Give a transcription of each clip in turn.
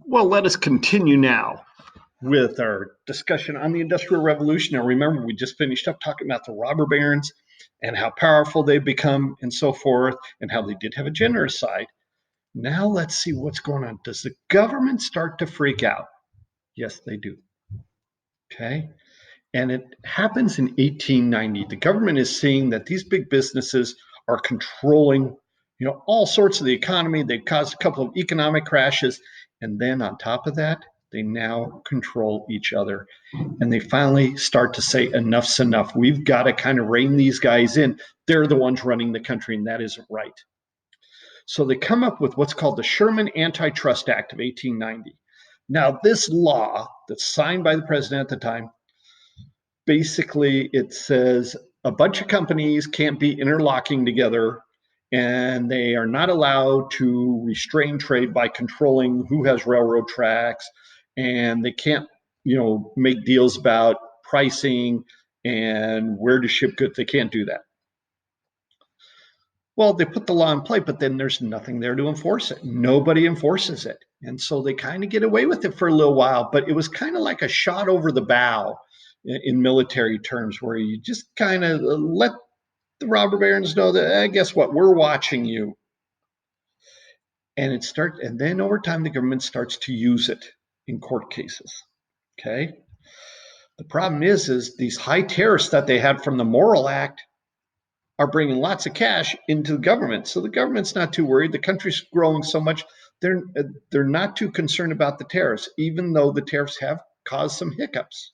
Well, let us continue now with our discussion on the Industrial Revolution. Now, remember, we just finished up talking about the robber barons and how powerful they've become and so forth, and how they did have a generous side. Now, let's see what's going on. Does the government start to freak out? Yes, they do. Okay. And it happens in 1890. The government is seeing that these big businesses are controlling, all sorts of the economy. They've caused a couple of economic crashes. And then on top of that, they now control each other. And they finally start to say, enough's enough. We've got to kind of rein these guys in. They're the ones running the country, and that isn't right. So they come up with what's called the Sherman Antitrust Act of 1890. Now, this law that's signed by the president at the time, basically it says a bunch of companies can't be interlocking together, and they are not allowed to restrain trade by controlling who has railroad tracks, and they can't make deals about pricing and where to ship goods. They can't do that. Well, they put the law in play, but then there's nothing there to enforce it. Nobody enforces it. And so they kind of get away with it for a little while, but it was kind of like a shot over the bow in military terms, where you just kind of let the robber barons know that, guess what, we're watching you. And then over time, the government starts to use it in court cases. Okay. The problem is these high tariffs that they had from the Morrill Act are bringing lots of cash into the government. So the government's not too worried. The country's growing so much, they're not too concerned about the tariffs, even though the tariffs have caused some hiccups.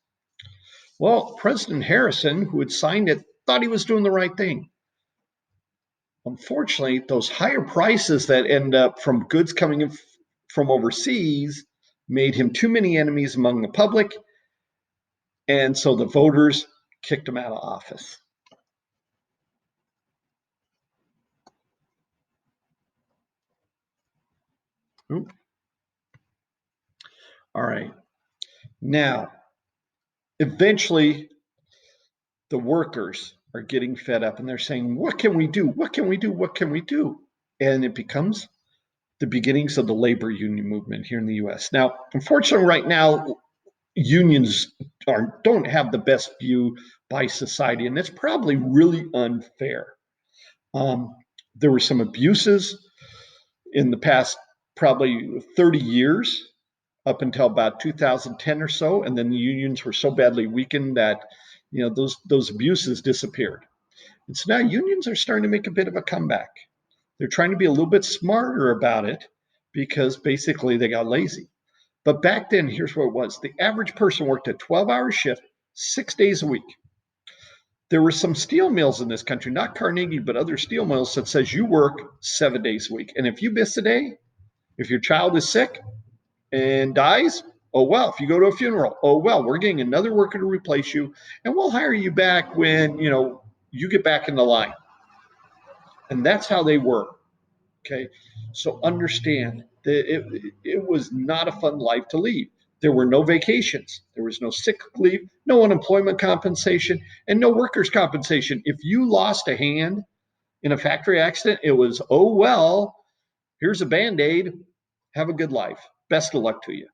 Well, President Harrison, who had signed it, thought he was doing the right thing. Unfortunately, those higher prices that end up from goods coming in from overseas made him too many enemies among the public, and so the voters kicked him out of office. Oops. All right. Now, eventually, the workers are getting fed up and they're saying, what can we do? What can we do? What can we do? And it becomes the beginnings of the labor union movement here in the US. Now, unfortunately, right now, unions don't have the best view by society, and it's probably really unfair. There were some abuses in the past probably 30 years up until about 2010 or so, and then the unions were so badly weakened that those abuses disappeared. And so now unions are starting to make a bit of a comeback. They're trying to be a little bit smarter about it because basically they got lazy. But back then, here's what it was. The average person worked a 12-hour shift, 6 days a week. There were some steel mills in this country, not Carnegie, but other steel mills that says you work 7 days a week. And if you miss a day, if your child is sick and dies, oh, well, if you go to a funeral, oh, well, we're getting another worker to replace you, and we'll hire you back when, you get back in the line. And that's how they were. Okay. So understand that it was not a fun life to lead. There were no vacations. There was no sick leave, no unemployment compensation, and no workers' compensation. If you lost a hand in a factory accident, it was, oh, well, here's a Band-Aid. Have a good life. Best of luck to you.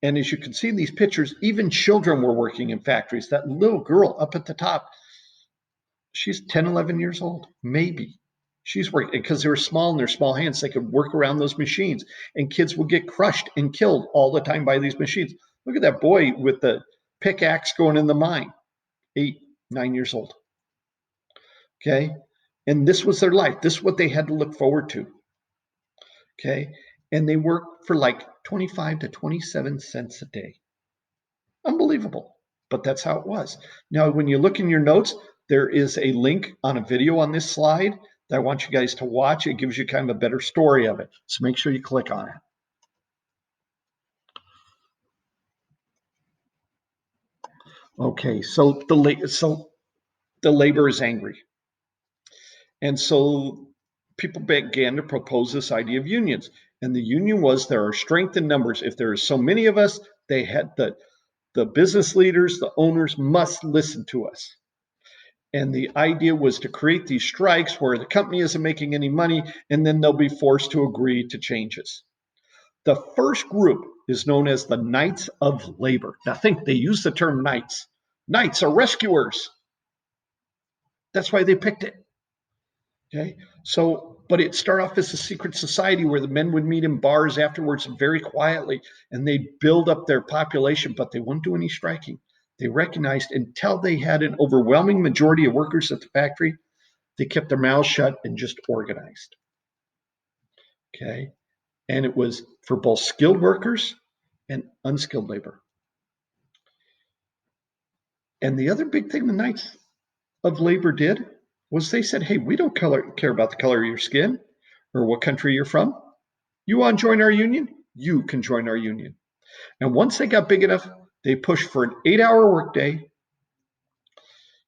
And as you can see in these pictures, even children were working in factories. That little girl up at the top, she's 10, 11 years old, maybe. She's working because they were small in their small hands. They could work around those machines, and kids would get crushed and killed all the time by these machines. Look at that boy with the pickaxe going in the mine, 8, 9 years old. Okay. And this was their life. This is what they had to look forward to. Okay. And they worked for like 25 to 27 cents a day. Unbelievable. But that's how it was. Now, when you look in your notes, there is a link on a video on this slide that I want you guys to watch. It gives you kind of a better story of it. So make sure you click on it. Okay, so the labor is angry. And so people began to propose this idea of unions. And the union was, there are strength in numbers. If there are so many of us, they had the business leaders, the owners must listen to us. And the idea was to create these strikes where the company isn't making any money, and then they'll be forced to agree to changes. The first group is known as the Knights of Labor. Now think, they use the term knights. Knights are rescuers. That's why they picked it. Okay, so, but it started off as a secret society where the men would meet in bars afterwards very quietly, and they'd build up their population, but they wouldn't do any striking. They recognized until they had an overwhelming majority of workers at the factory, they kept their mouths shut and just organized. Okay, and it was for both skilled workers and unskilled labor. And the other big thing the Knights of Labor did was they said, hey, we don't care about the color of your skin or what country you're from. You want to join our union? You can join our union. And once they got big enough, they pushed for an 8-hour workday.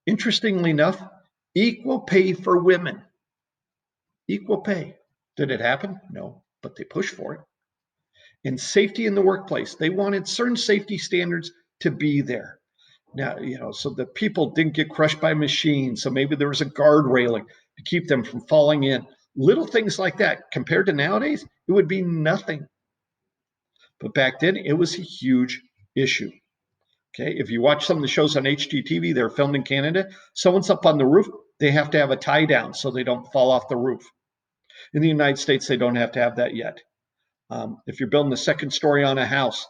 Interestingly enough, equal pay for women. Equal pay. Did it happen? No, but they pushed for it. And safety in the workplace. They wanted certain safety standards to be there. Now, so the people didn't get crushed by machines. So maybe there was a guard railing to keep them from falling in. Little things like that. Compared to nowadays, it would be nothing. But back then, it was a huge issue. Okay, if you watch some of the shows on HGTV, they're filmed in Canada. Someone's up on the roof, they have to have a tie down so they don't fall off the roof. In the United States, they don't have to have that yet. If you're building the second story on a house,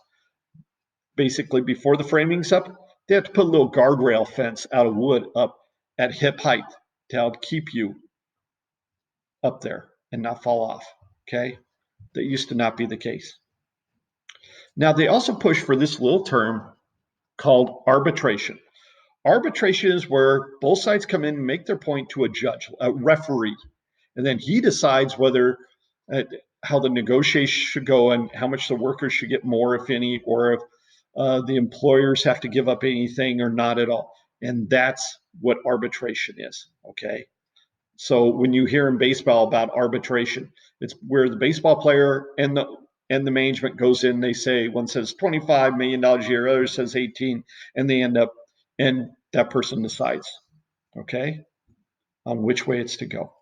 basically before the framing's up, they have to put a little guardrail fence out of wood up at hip height to help keep you up there and not fall off. Okay, that used to not be the case. Now, they also push for this little term called arbitration. Arbitration is where both sides come in and make their point to a judge, a referee, and then he decides whether how the negotiation should go and how much the workers should get more, if any, or if the employers have to give up anything or not at all. And that's what arbitration is. Okay. So when you hear in baseball about arbitration, it's where the baseball player and the management goes in. They say, one says $25 million a year, other says 18, and they end up, and that person decides, okay, on which way it's to go.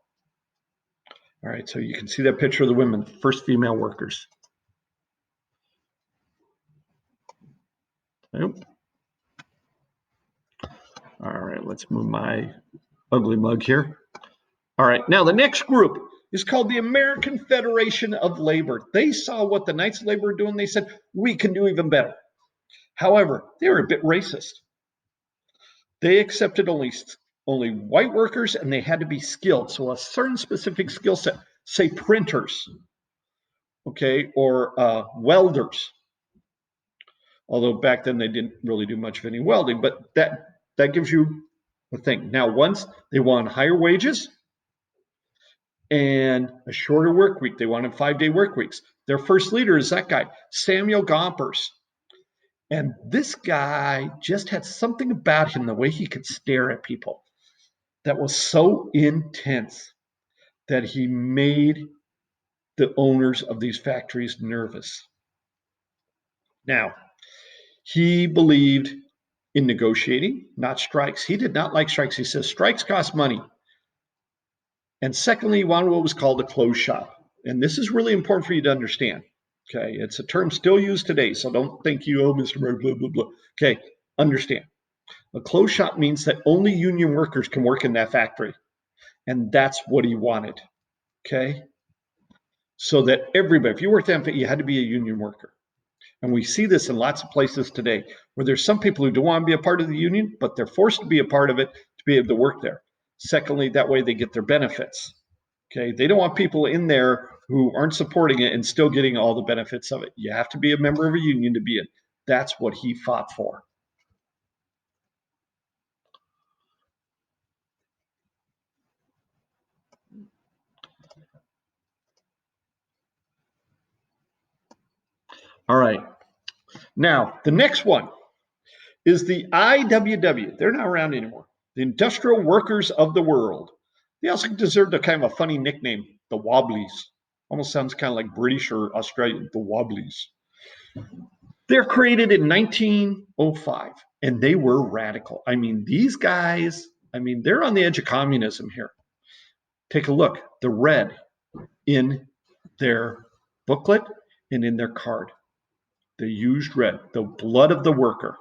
All right, so you can see that picture of the women, first female workers. Nope. All right, let's move my ugly mug here. All right, now the next group is called the American Federation of Labor. They saw what the Knights of Labor were doing. They said, we can do even better. However, they were a bit racist. They accepted only white workers, and they had to be skilled. So a certain specific skill set, say printers, okay, or welders. Although back then they didn't really do much of any welding, but that gives you a thing. Now, once they want higher wages and a shorter work week, they wanted 5-day work weeks. Their first leader is that guy, Samuel Gompers. And this guy just had something about him, the way he could stare at people, that was so intense that he made the owners of these factories nervous. Now, he believed in negotiating, not strikes. He did not like strikes. He says strikes cost money. And secondly, he wanted what was called a closed shop. And this is really important for you to understand. Okay, it's a term still used today, so don't think you, oh, Mr. Murray, blah, blah, blah. Okay, understand. A closed shop means that only union workers can work in that factory. And that's what he wanted. Okay, so that everybody, if you worked there, you had to be a union worker. And we see this in lots of places today, where there's some people who don't want to be a part of the union, but they're forced to be a part of it to be able to work there. Secondly, that way they get their benefits. Okay, they don't want people in there who aren't supporting it and still getting all the benefits of it. You have to be a member of a union to be in. That's what he fought for. All right. Now, the next one is the IWW. They're not around anymore. The Industrial Workers of the World. They also deserved a kind of a funny nickname, the Wobblies. Almost sounds kind of like British or Australian, the Wobblies. They're created in 1905, and they were radical. I mean, these guys, they're on the edge of communism here. Take a look. The red in their booklet and in their card. They used red, the blood of the worker.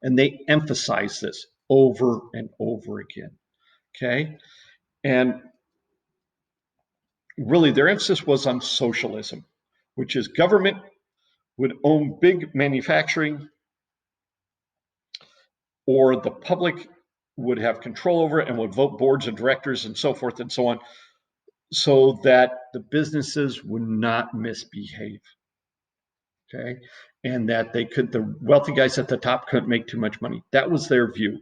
And they emphasize this over and over again. Okay. And really, their emphasis was on socialism, which is government would own big manufacturing, or the public would have control over it and would vote boards of directors and so forth and so on, so that the businesses would not misbehave. Okay. And that the wealthy guys at the top couldn't make too much money. That was their view.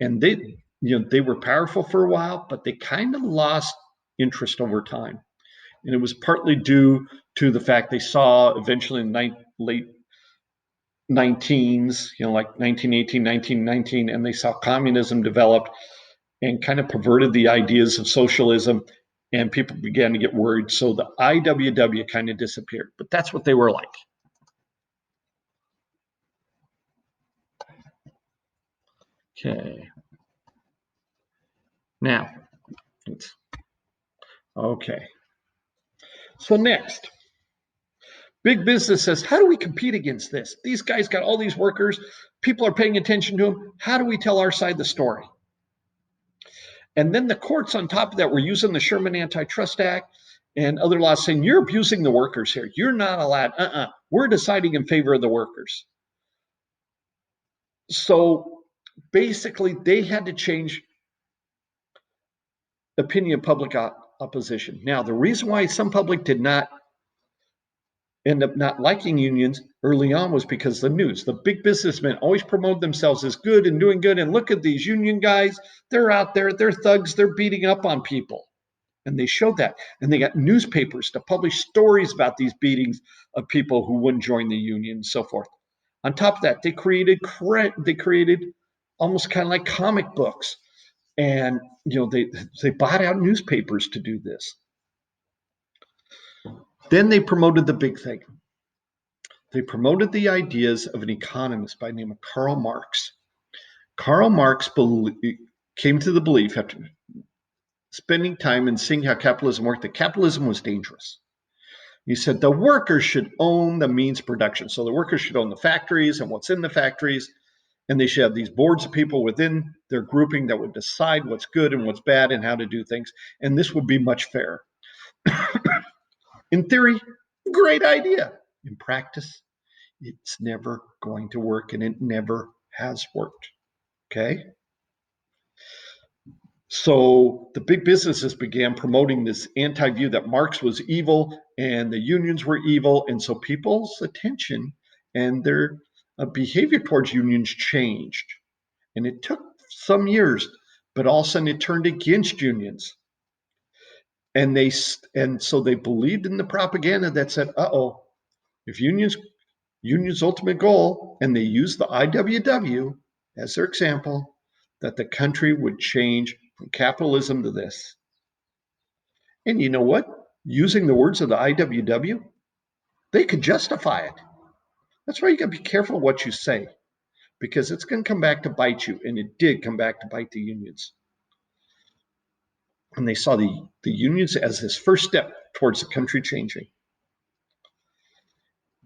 And they were powerful for a while, but they kind of lost interest over time. And it was partly due to the fact they saw eventually in the late 19s, like 1918, 1919, and they saw communism develop and kind of perverted the ideas of socialism, and people began to get worried. So the IWW kind of disappeared, but that's what they were like. Okay. Now, okay. So next, big business says, how do we compete against this? These guys got all these workers. People are paying attention to them. How do we tell our side of the story? And then the courts on top of that were using the Sherman Antitrust Act and other laws saying, you're abusing the workers here. You're not allowed. We're deciding in favor of the workers. So basically, they had to change opinion of public opposition. Now, the reason why some public did not end up not liking unions early on was because the news. The big businessmen always promote themselves as good and doing good. And look at these union guys. They're out there. They're thugs. They're beating up on people. And they showed that. And they got newspapers to publish stories about these beatings of people who wouldn't join the union and so forth. On top of that, they created almost kind of like comic books. And they bought out newspapers to do this. Then they promoted the big thing. They promoted the ideas of an economist by the name of Karl Marx. Karl Marx came to the belief, after spending time and seeing how capitalism worked, that capitalism was dangerous. He said the workers should own the means of production. So the workers should own the factories and what's in the factories. And they should have these boards of people within their grouping that would decide what's good and what's bad and how to do things. And this would be much fairer. In theory, great idea. In practice, it's never going to work, and it never has worked. Okay? So the big businesses began promoting this anti-view that Marx was evil and the unions were evil. And so people's attention and their behavior towards unions changed. And it took some years, but all of a sudden it turned against unions. And so they believed in the propaganda that said, if unions ultimate goal, and they used the IWW as their example, that the country would change from capitalism to this. And you know what? Using the words of the IWW, they could justify it. That's why you got to be careful what you say, because it's going to come back to bite you. And it did come back to bite the unions. And they saw the unions as this first step towards the country changing.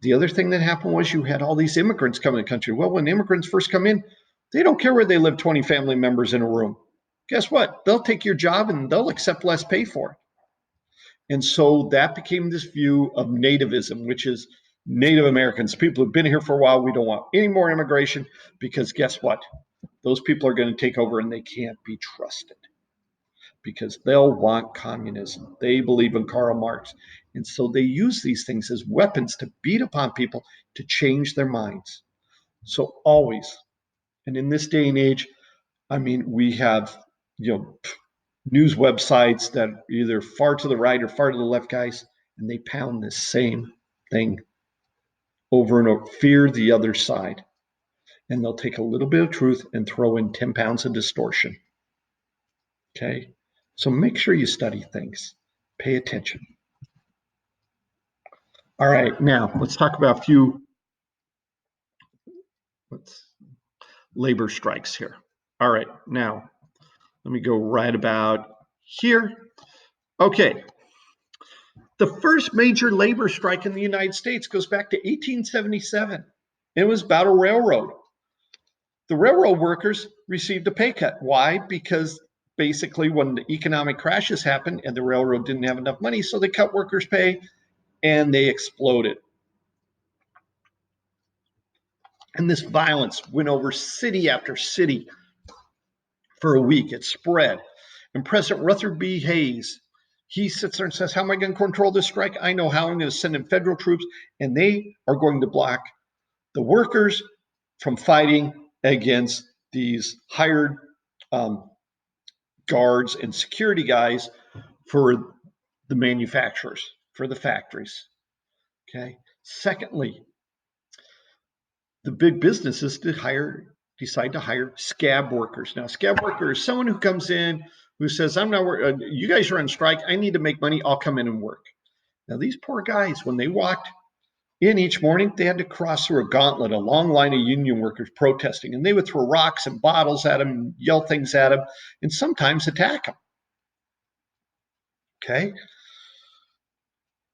The other thing that happened was you had all these immigrants come to the country. Well, when immigrants first come in, they don't care where they live, 20 family members in a room. Guess what? They'll take your job and they'll accept less pay for it. And so that became this view of nativism, which is Native Americans, people who've been here for a while. We don't want any more immigration because guess what? Those people are going to take over and they can't be trusted because they'll want communism. They believe in Karl Marx. And so they use these things as weapons to beat upon people to change their minds. So always, and in this day and age, I mean, we have, news websites that are either far to the right or far to the left, guys, and they pound the same thing over and over. Fear the other side. And they'll take a little bit of truth and throw in 10 pounds of distortion. Okay? So make sure you study things. Pay attention. All right, now let's talk about a few labor strikes here. All right, now let me go right about here. Okay, The first major labor strike in the United States goes back to 1877. It was about a railroad. The railroad workers received a pay cut. Why? Because basically when the economic crashes happened and the railroad didn't have enough money, so they cut workers' pay and they exploded. And this violence went over city after city for a week. It spread. And President Rutherford B. Hayes, he sits there and says, how am I going to control this strike? I know how. I'm going to send in federal troops, and they are going to block the workers from fighting against these hired guards and security guys for the manufacturers, for the factories. Okay. Secondly, the big businesses decide to hire scab workers. Now, scab worker is someone who comes in who says, "I'm not. You guys are on strike. I need to make money. I'll come in and work." Now, these poor guys, when they walked in each morning, they had to cross through a gauntlet, a long line of union workers protesting, and they would throw rocks and bottles at them, and yell things at them, and sometimes attack them. Okay,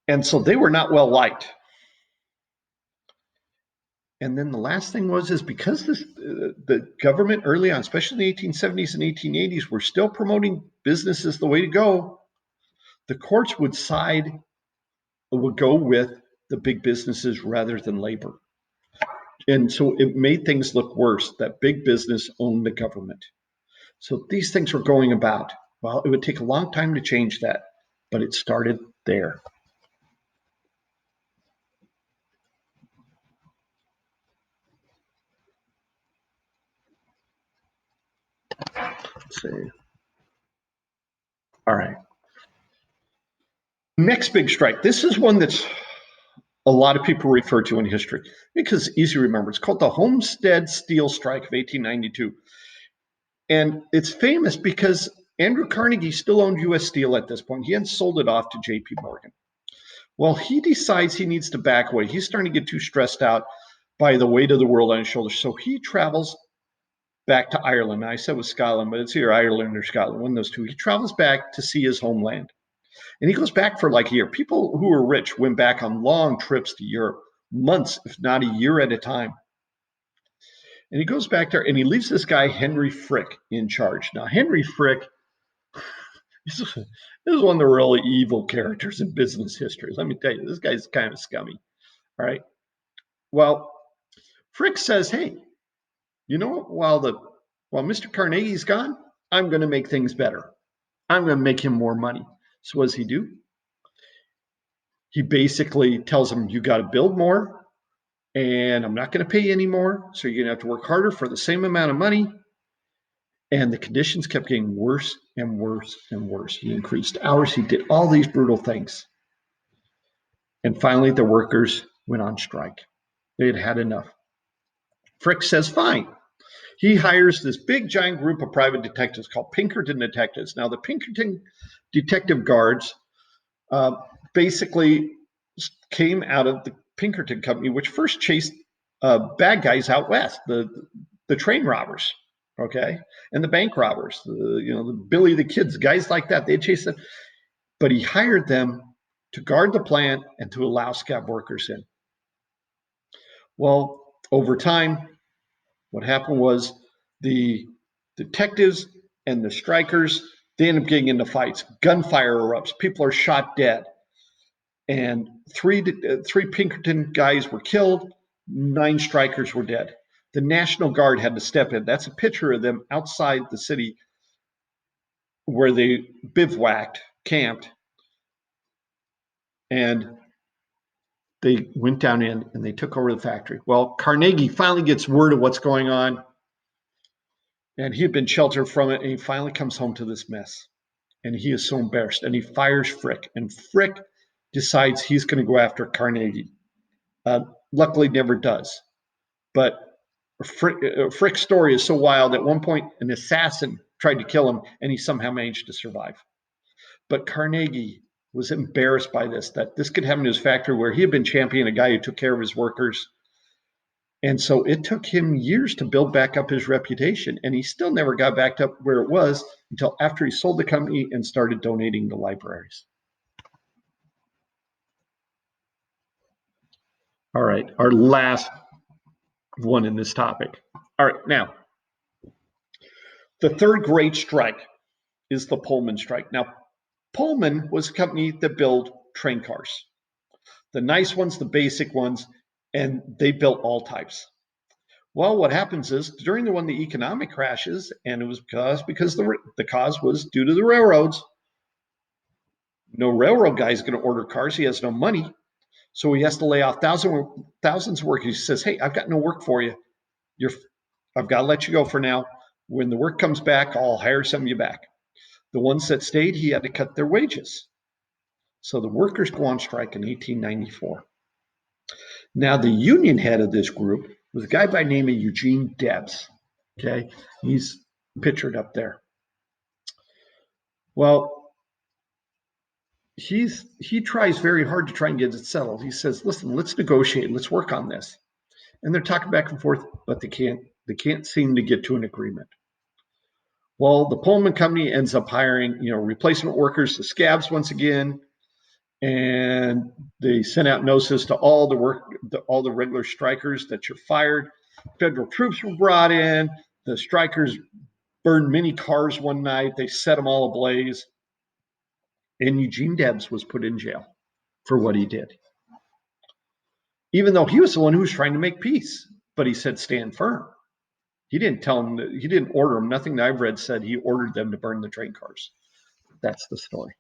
and so they were not well liked. And then the last thing is because the government early on, especially in the 1870s and 1880s, were still promoting business as the way to go, the courts would go with the big businesses rather than labor. And so it made things look worse that big business owned the government. So these things were going about. Well, it would take a long time to change that, but it started there. Let's see. All right. Next big strike. This is one that's a lot of people refer to in history because it's easy to remember. It's called the Homestead Steel Strike of 1892. And it's famous because Andrew Carnegie still owned U.S. Steel at this point. He hadn't sold it off to J.P. Morgan. Well, he decides he needs to back away. He's starting to get too stressed out by the weight of the world on his shoulders. So he travels back to Ireland. I said it was Scotland, but it's either Ireland or Scotland, one of those two. He travels back to see his homeland. And he goes back for like a year. People who were rich went back on long trips to Europe, months, if not a year at a time. And he goes back there and he leaves this guy, Henry Frick, in charge. Now, Henry Frick, this is one of the really evil characters in business history. Let me tell you, this guy's kind of scummy. All right. Well, Frick says, hey, you know what? While Mr. Carnegie's gone, I'm going to make things better. I'm going to make him more money. So what does he do? He basically tells him, you got to build more, and I'm not going to pay you anymore. So you're going to have to work harder for the same amount of money. And the conditions kept getting worse and worse and worse. He increased hours. He did all these brutal things. And finally, the workers went on strike. They had had enough. Frick says, fine. He hires this big, giant group of private detectives called Pinkerton Detectives. Now, the Pinkerton Detective Guards basically came out of the Pinkerton Company, which first chased bad guys out west, the train robbers, okay, and the bank robbers, the Billy the Kids, guys like that. They chased them, but he hired them to guard the plant and to allow scab workers in. Well, over time, what happened was the detectives and the strikers, they end up getting into fights. Gunfire erupts. People are shot dead. And three Pinkerton guys were killed. 9 strikers were dead. The National Guard had to step in. That's a picture of them outside the city where they bivouacked, camped, and they went down in and they took over the factory. Well, Carnegie finally gets word of what's going on, and he had been sheltered from it, and he finally comes home to this mess. And he is so embarrassed, and he fires Frick, and Frick decides he's going to go after Carnegie. Luckily, never does. But Frick's story is so wild. At one point, an assassin tried to kill him, and he somehow managed to survive. But Carnegie was embarrassed by this, that this could happen to his factory where he had been championing a guy who took care of his workers. And so it took him years to build back up his reputation, and he still never got back up where it was until after he sold the company and started donating to libraries. All right, our last one in this topic. All right, now, the third great strike is the Pullman strike. Now, Pullman was a company that built train cars, the nice ones, the basic ones, and they built all types. Well, what happens is during the economic crashes, and it was because the cause was due to the railroads. No railroad guy is going to order cars. He has no money. So he has to lay off thousands of workers. He says, hey, I've got no work for you. I've got to let you go for now. When the work comes back, I'll hire some of you back. The ones that stayed, he had to cut their wages. So the workers go on strike in 1894. Now, the union head of this group was a guy by the name of Eugene Debs. Okay, he's pictured up there. Well, he tries very hard to try and get it settled. He says, listen, let's negotiate, let's work on this. And they're talking back and forth, but they can't seem to get to an agreement. Well, the Pullman company ends up hiring, replacement workers, the scabs once again, and they sent out notices to all the regular strikers that you're fired. Federal troops were brought in. The strikers burned many cars one night. They set them all ablaze. And Eugene Debs was put in jail for what he did, even though he was the one who was trying to make peace. But he said, stand firm. He didn't tell them, he didn't order them. Nothing that I've read said he ordered them to burn the train cars. That's the story.